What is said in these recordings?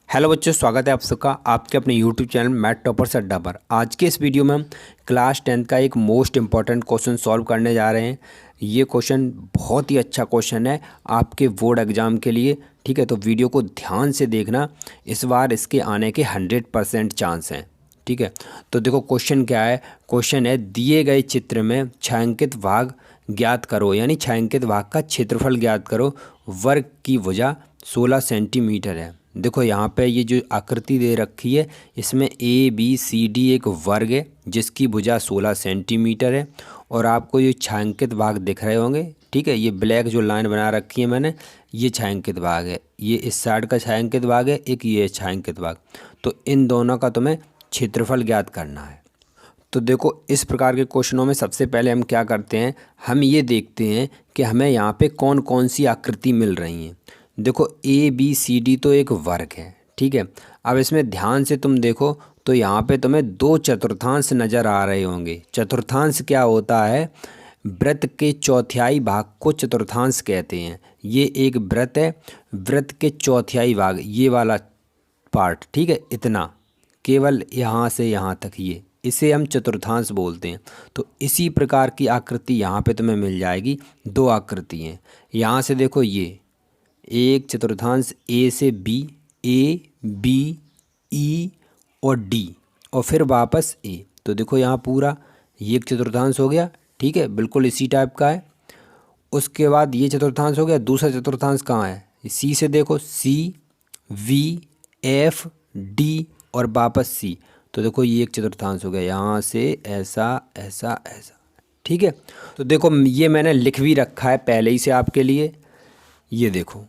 Hello बच्चों, स्वागत है आप सबका आपके अपने यूट्यूब चैनल मैथ टॉपर्स अड्डा पर। आज के इस वीडियो में हम क्लास 10th का एक मोस्ट इम्पॉर्टेंट क्वेश्चन सॉल्व करने जा रहे हैं। ये क्वेश्चन बहुत ही अच्छा क्वेश्चन है आपके बोर्ड एग्ज़ाम के लिए। ठीक है, तो वीडियो को ध्यान से देखना, इस बार इसके आने के 100% चांस हैं। ठीक है, तो देखो क्वेश्चन क्या है। क्वेश्चन है, दिए गए चित्र में छायांकित भाग ज्ञात करो, यानी छायांकित भाग का क्षेत्रफल ज्ञात करो। वर्ग की भुजा 16 सेंटीमीटर है। देखो यहाँ पे ये जो आकृति दे रखी है, इसमें ए बी सी डी एक वर्ग है जिसकी भुजा 16 सेंटीमीटर है। और आपको ये छायांकित भाग दिख रहे होंगे। ठीक है, ये ब्लैक जो लाइन बना रखी है मैंने, ये छायांकित भाग है। ये इस साइड का छायांकित भाग है, एक ये छायांकित भाग। तो इन दोनों का तुम्हें क्षेत्रफल ज्ञात करना है। तो देखो इस प्रकार के क्वेश्चनों में सबसे पहले हम क्या करते हैं, हम ये देखते हैं कि हमें यहाँ पे कौन कौन सी आकृति मिल रही हैं। देखो ए बी सी डी तो एक वर्ग है। ठीक है, अब इसमें ध्यान से तुम देखो तो यहाँ पे तुम्हें दो चतुर्थांश नज़र आ रहे होंगे। चतुर्थांश क्या होता है, वृत्त के चौथाई भाग को चतुर्थांश कहते हैं। ये एक वृत्त है, वृत्त के चौथाई भाग ये वाला पार्ट, ठीक है, इतना केवल यहाँ से यहाँ तक, ये इसे हम चतुर्थांश बोलते हैं। तो इसी प्रकार की आकृति यहाँ पे तुम्हें मिल जाएगी। दो आकृति हैं, यहाँ से देखो ये एक चतुर्थांश ए से बी, ए बी ई और डी, और फिर वापस ए। तो देखो यहाँ पूरा ये एक चतुर्थांश हो गया। ठीक है, बिल्कुल इसी टाइप का है। उसके बाद ये चतुर्थांश हो गया। दूसरा चतुर्थांश कहाँ है, सी से देखो, सी वी एफ डी और वापस सी। तो देखो ये एक चतुर्थांश हो गया, यहाँ से ऐसा ऐसा ऐसा। ठीक है, तो देखो ये मैंने लिख भी रखा है पहले ही से आपके लिए। ये देखो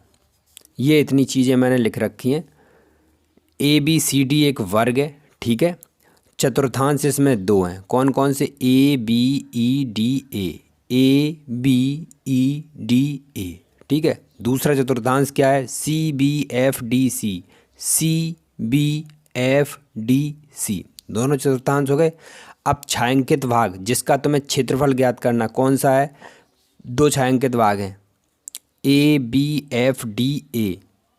ये इतनी चीज़ें मैंने लिख रखी हैं। ए बी सी डी एक वर्ग है। ठीक है, चतुर्थांश इसमें दो हैं। कौन कौन से, A B E D A B E D A. ठीक है, दूसरा चतुर्थांश क्या है, C B F D C, C B F D C, दोनों चतुर्थांश हो गए। अब छायांकित भाग जिसका तुम्हें क्षेत्रफल ज्ञात करना, कौन सा है, दो छायांकित भाग हैं, A B F D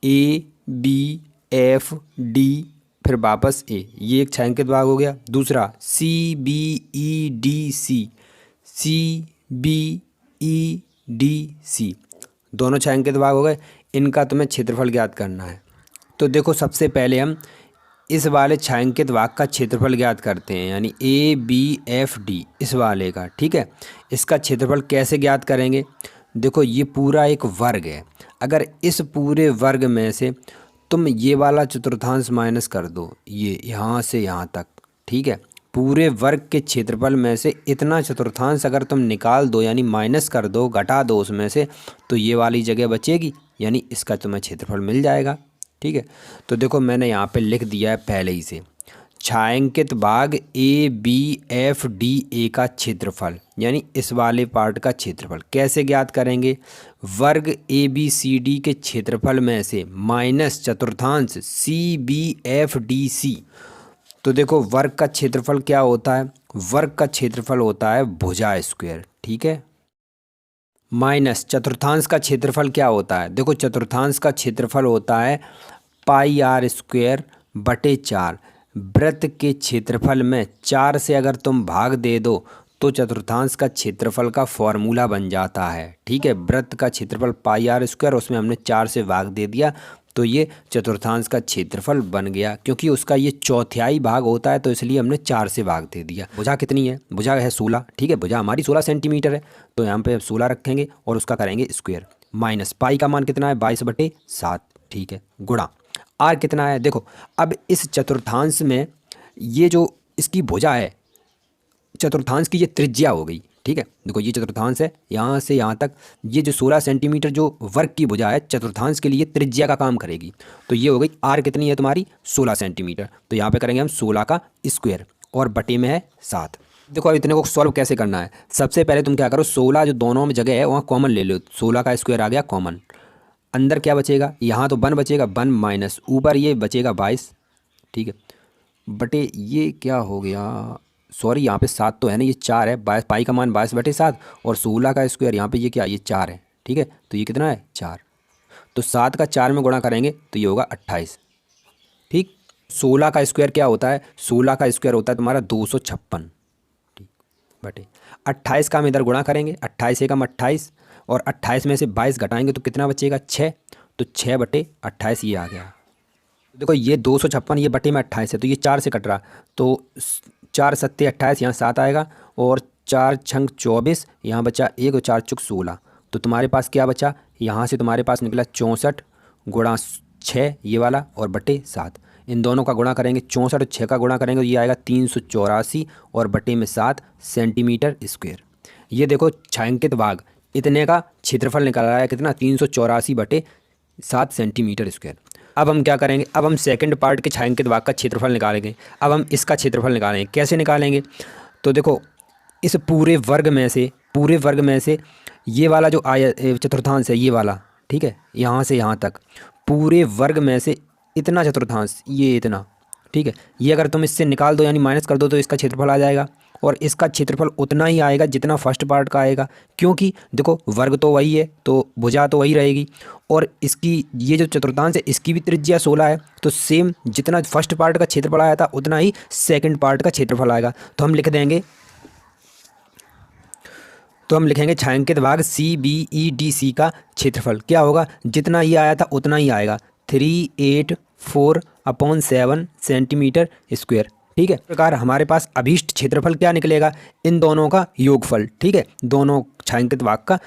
A B F D फिर वापस ए, ये एक छायांकित भाग हो गया। दूसरा C B E D C, C B E D C, दोनों छायांकित भाग हो गए। इनका तुम्हें क्षेत्रफल ज्ञात करना है। तो देखो सबसे पहले हम इस वाले छायांकित भाग का क्षेत्रफल ज्ञात करते हैं, यानी ए बी एफ डी इस वाले का। ठीक है, इसका क्षेत्रफल कैसे ज्ञात करेंगे, देखो ये पूरा एक वर्ग है। अगर इस पूरे वर्ग में से तुम ये वाला चतुर्थांश माइनस कर दो, ये यहाँ से यहाँ तक, ठीक है, पूरे वर्ग के क्षेत्रफल में से इतना चतुर्थांश अगर तुम निकाल दो, यानी माइनस कर दो, घटा दो उसमें से, तो ये वाली जगह बचेगी, यानी इसका तुम्हें क्षेत्रफल मिल जाएगा। ठीक है, तो देखो मैंने यहाँ पे लिख दिया है पहले ही से, छायांकित भाग A B F D A का क्षेत्रफल, यानी इस वाले पार्ट का क्षेत्रफल कैसे ज्ञात करेंगे, वर्ग ए बी सी डी के क्षेत्रफल में से माइनस चतुर्थांश C B F D C. तो देखो वर्ग का क्षेत्रफल क्या होता है, वर्ग का क्षेत्रफल होता है भुजा स्क्वायर। ठीक है, माइनस चतुर्थांश का क्षेत्रफल क्या होता है, देखो चतुर्थांश का क्षेत्रफल होता है पाई आर स्क्वायर बटे 4। वृत्त के क्षेत्रफल में 4 से अगर तुम भाग दे दो तो चतुर्थांश का क्षेत्रफल का फॉर्मूला बन जाता है। ठीक है, वृत्त का क्षेत्रफल पाई आर स्क्वायर, उसमें हमने 4 से भाग दे दिया तो ये चतुर्थांश का क्षेत्रफल बन गया। क्योंकि उसका ये चौथाई भाग होता है तो इसलिए हमने 4 से भाग दे दिया। भुजा कितनी है, भुजा है 16। ठीक है, भुजा हमारी 16 सेंटीमीटर है, तो यहाँ पे 16 रखेंगे और उसका करेंगे स्क्वायर। माइनस पाई का मान कितना है, 22/7। ठीक है, गुणा आर कितना है, देखो अब इस चतुर्थांश में ये जो इसकी भुजा है, चतुर्थांश की ये त्रिज्या हो गई। ठीक है, देखो ये चतुर्थांश है, यहाँ से यहाँ तक ये जो 16 सेंटीमीटर जो वर्ग की भुजा है चतुर्थांश के लिए त्रिज्या का काम करेगी। तो ये हो गई आर कितनी है तुम्हारी, 16 सेंटीमीटर। तो यहाँ पे करेंगे हम 16 का स्क्वायर और बटे में है 7। देखो अब इतने को सॉल्व कैसे करना है, सबसे पहले तुम क्या करो, 16 जो दोनों में जगह है वहाँ कॉमन ले लो। 16 का स्क्वायर आ गया कॉमन, अंदर क्या बचेगा, यहाँ तो 1 बचेगा, 1 माइनस ऊपर ये बचेगा 22। ठीक है, बटे ये क्या हो गया, सॉरी यहाँ पे 7 तो है ना, ये 4 है। 22 पाई का मान 22/7 और 16 का स्क्वायर यहाँ पे ये क्या, ये 4 है। ठीक है, तो ये कितना है 4। तो 7 का 4 में गुणा करेंगे तो ये होगा 28। ठीक। 16 का स्क्वायर क्या होता है, 16 का स्क्वायर होता है तुम्हारा 256, ठीक, बटे 28 का हम इधर गुणा करेंगे, 28 एकम 28 और 28 में से 22 घटाएंगे तो कितना बचेगा 6, तो 6 बटे 28 ये आ गया। देखो ये 256 ये बटे में 28 है तो ये 4 से कट रहा, तो 4 सत्ते 28, यहाँ 7 आएगा और 4 छंग 24, यहाँ बचा 1 और 4 चुक 16, तो तुम्हारे पास क्या बचा, यहाँ से तुम्हारे पास निकला 64 गुणा 6 ये वाला और बटे 7, इन दोनों का गुणा करेंगे, 64 और 6 का गुणा करेंगे तो ये आएगा 384 और बटे में 7 सेंटीमीटर स्क्वायर। ये देखो छायांकित भाग इतने का क्षेत्रफल निकल रहा है कितना, 384 बटे 7 सेंटीमीटर स्क्वायर। अब हम क्या करेंगे, अब हम सेकंड पार्ट के छायांकित भाग का क्षेत्रफल निकालेंगे। अब हम इसका क्षेत्रफल निकालेंगे, कैसे निकालेंगे, तो देखो इस पूरे वर्ग में से ये वाला जो चतुर्थांश है ये वाला, ठीक है, यहाँ से यहाँ तक पूरे वर्ग में से इतना चतुर्थांश ये इतना, ठीक है, ये अगर तुम इससे निकाल दो यानी माइनस कर दो तो इसका क्षेत्रफल आ जाएगा और इसका क्षेत्रफल उतना ही आएगा जितना फर्स्ट पार्ट का आएगा, क्योंकि देखो वर्ग तो वही है तो भुजा तो वही रहेगी और इसकी ये जो चतुर्थांश है इसकी भी त्रिज्या 16 है, तो सेम जितना फर्स्ट पार्ट का क्षेत्रफल आया था उतना ही सेकंड पार्ट का क्षेत्रफल आएगा। तो हम लिख देंगे, तो हम लिखेंगे छायांकित भाग CBEDC का क्षेत्रफल क्या होगा, जितना ये आया था उतना ही आएगा, 384/7 सेंटीमीटर स्क्वायर, ठीक है। इस प्रकार हमारे पास अभीष्ट क्षेत्रफल क्या निकलेगा, इन दोनों का योगफल, ठीक है, दोनों छायांकित भाग का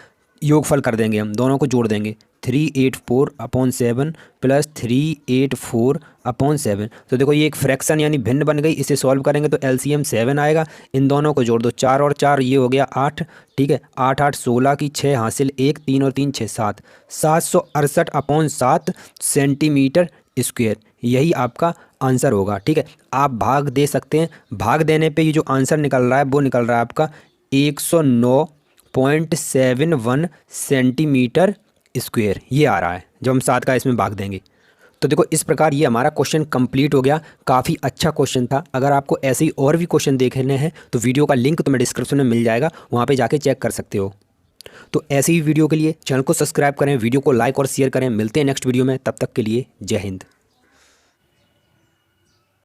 योगफल कर देंगे, हम दोनों को जोड़ देंगे, 384/7 प्लस 384/7। तो देखो ये एक फ्रैक्शन यानी भिन्न बन गई, इसे सॉल्व करेंगे तो LCM 7 आएगा, इन दोनों को जोड़ दो, 4 और 4 ये हो गया 8, ठीक है, 8 8 16 की 6 हासिल 1, 3 और 3 6 7, 768/7 सेंटीमीटर स्क्वायर, यही आपका आंसर होगा, ठीक है। आप भाग दे सकते हैं, भाग देने पे ये जो आंसर निकल रहा है वो निकल रहा है आपका 109.71 सेंटीमीटर स्क्वायर, ये आ रहा है जब हम 7 का इसमें भाग देंगे। तो देखो इस प्रकार ये हमारा क्वेश्चन कंप्लीट हो गया, काफ़ी अच्छा क्वेश्चन था। अगर आपको ऐसे ही और भी क्वेश्चन देखने हैं तो वीडियो का लिंक तुम्हें डिस्क्रिप्शन में मिल जाएगा, वहाँ पे जाके चेक कर सकते हो। तो ऐसे ही वीडियो के लिए चैनल को सब्सक्राइब करें, वीडियो को लाइक और शेयर करें। मिलते हैं नेक्स्ट वीडियो में, तब तक के लिए जय हिंद।